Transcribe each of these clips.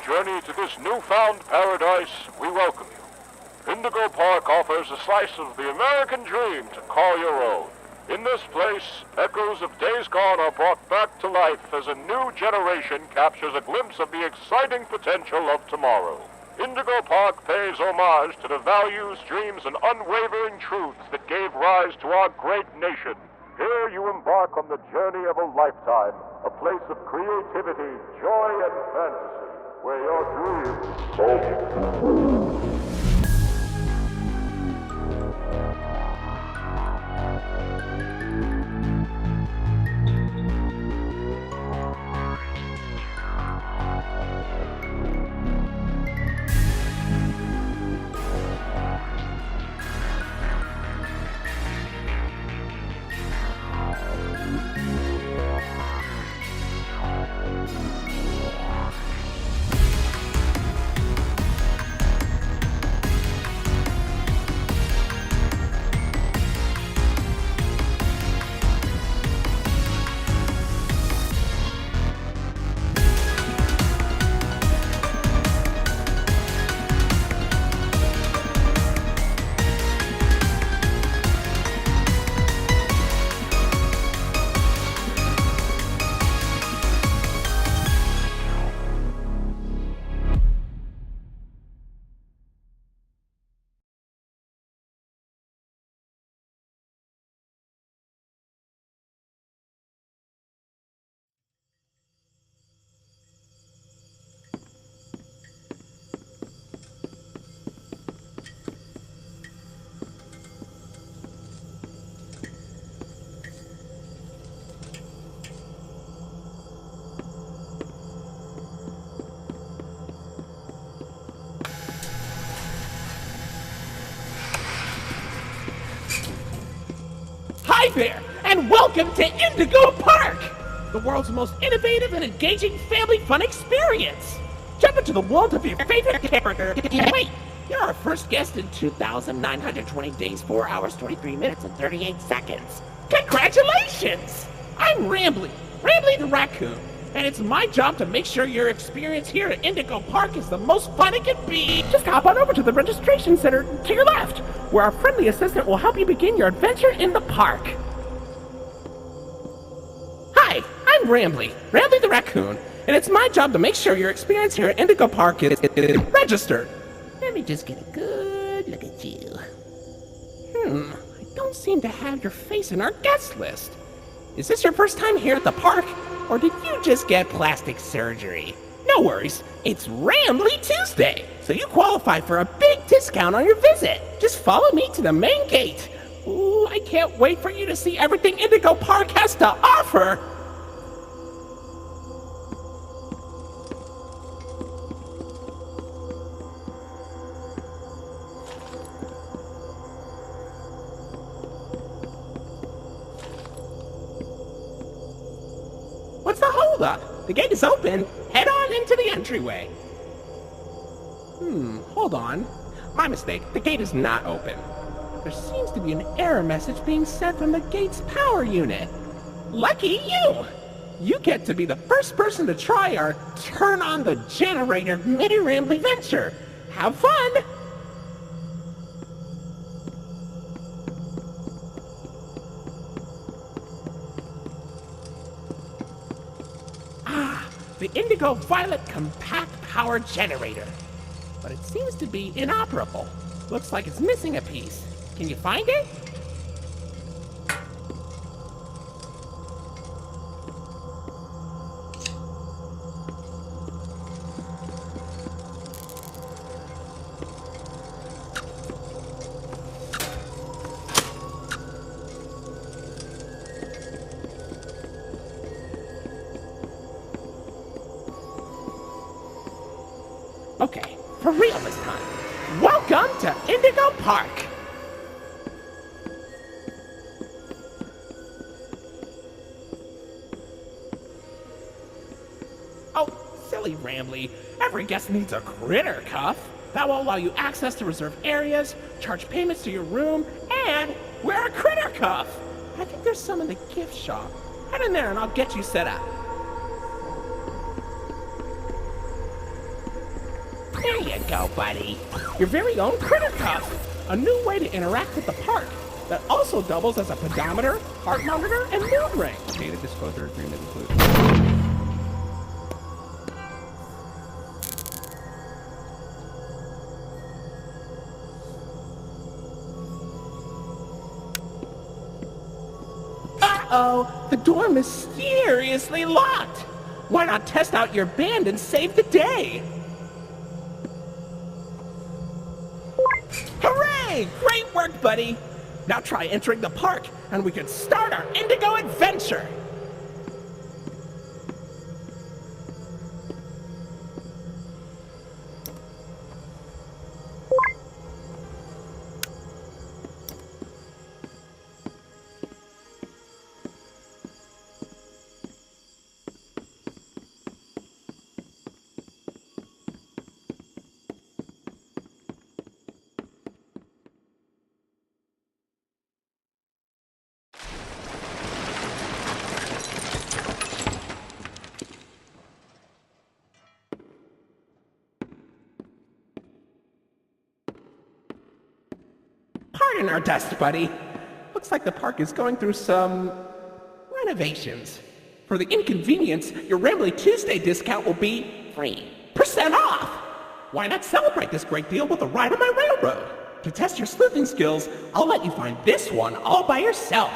journey to this newfound paradise, we welcome you. Indigo Park offers a slice of the American dream to call your own. In this place, echoes of days gone are brought back to life as a new generation captures a glimpse of the exciting potential of tomorrow. Indigo Park pays homage to the values, dreams, and unwavering truths that gave rise to our great nation. Here you embark on the journey of a lifetime, a place of creativity, joy, and fantasy, where your dreams come true. Hi there, and welcome to Indigo Park, the world's most innovative and engaging family fun experience. Jump into the world of your favorite character. Wait, you're our first guest in 2,920 days, 4 hours, 23 minutes, and 38 seconds. Congratulations! I'm Rambly the raccoon, and it's my job to make sure your experience here at Indigo Park is the most fun it can be. Just hop on over to the registration center to your left, where our friendly assistant will help you begin your adventure in the park. Hi, I'm Rambly the raccoon, and it's my job to make sure your experience here at Indigo Park is registered. Let me just get a good look at you. I don't seem to have your face in our guest list. Is this your first time here at the park, or did you just get plastic surgery? No worries, it's Rambly Tuesday, so you qualify for a big discount on your visit. Just follow me to the main gate. Ooh, I can't wait for you to see everything Indigo Park has to offer. What's the holdup? The gate is open. Head on into the entryway. Hold on. My mistake. The gate is not open. There seems to be an error message being sent from the gate's power unit. Lucky you! You get to be the first person to try our Turn on the Generator mini Rambly venture. Have fun! The Indigo Violet Compact Power Generator. But it seems to be inoperable. Looks like it's missing a piece. Can you find it? Okay, for real this time. Welcome to Indigo Park! Oh, silly Rambly. Every guest needs a critter cuff. That will allow you access to reserved areas, charge payments to your room, and wear a critter cuff. I think there's some in the gift shop. Head in there and I'll get you set up. There you go, buddy. Your very own critter cuff. A new way to interact with the park that also doubles as a pedometer, heart monitor, and mood ring. Data disclosure agreement included. Uh-oh, the door mysteriously locked. Why not test out your band and save the day? Hooray! Great work, buddy! Now try entering the park, and we can start our Indigo adventure! Pardon our dust, buddy. Looks like the park is going through some renovations. For the inconvenience, your Rambly Tuesday discount will be 3% off. Why not celebrate this great deal with a ride on my railroad? To test your sleuthing skills, I'll let you find this one all by yourself.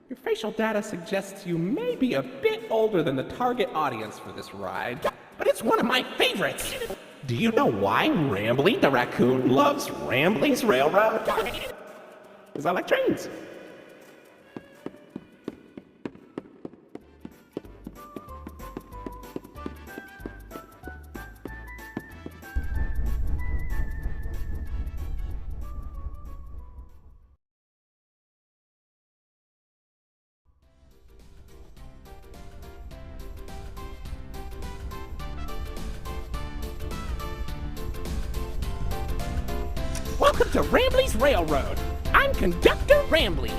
Your facial data suggests you may be a bit older than the target audience for this ride, but it's one of my favorites. Do you know why Rambly the raccoon loves Rambly's Railroad? Because I like trains. Welcome to Rambly's Railroad. I'm Conductor Rambly.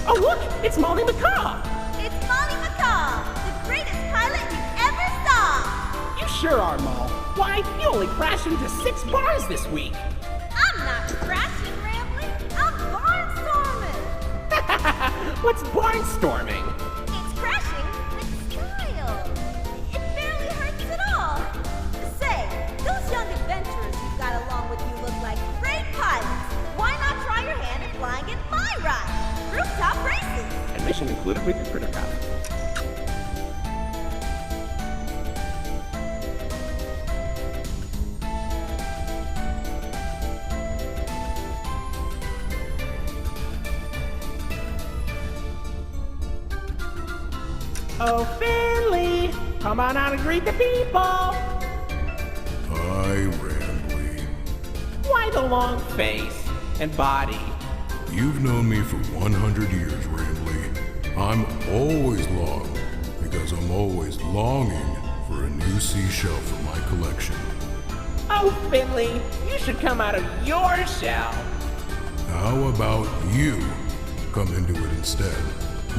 Oh look, it's Molly McCaw. It's Molly McCaw, the greatest pilot you ever saw. You sure are, Moll. Why, you only crashed into 6 bars this week. I'm not crashing, Rambly. I'm barnstorming. What's barnstorming? It's crashing with style. It barely hurts at all. Say, those young adventurers you've got along with you look like great pilots. Why not try your hand at flying in my ride? Rooftop races. Admission included with your critter cup. Oh, Finley, come on out and greet the people. Hi, Rambly. Why the long face and body? You've known me for 100 years, Rambly. I'm always long because I'm always longing for a new seashell for my collection. Oh, Finley, you should come out of your shell. How about you come into it instead?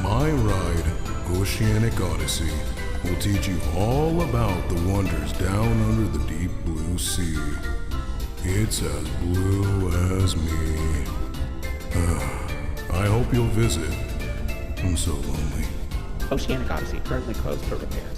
My ride, Oceanic Odyssey, will teach you all about the wonders down under the deep blue sea. It's as blue as me. I hope you'll visit. I'm so lonely. Oceanic Odyssey currently closed for repairs.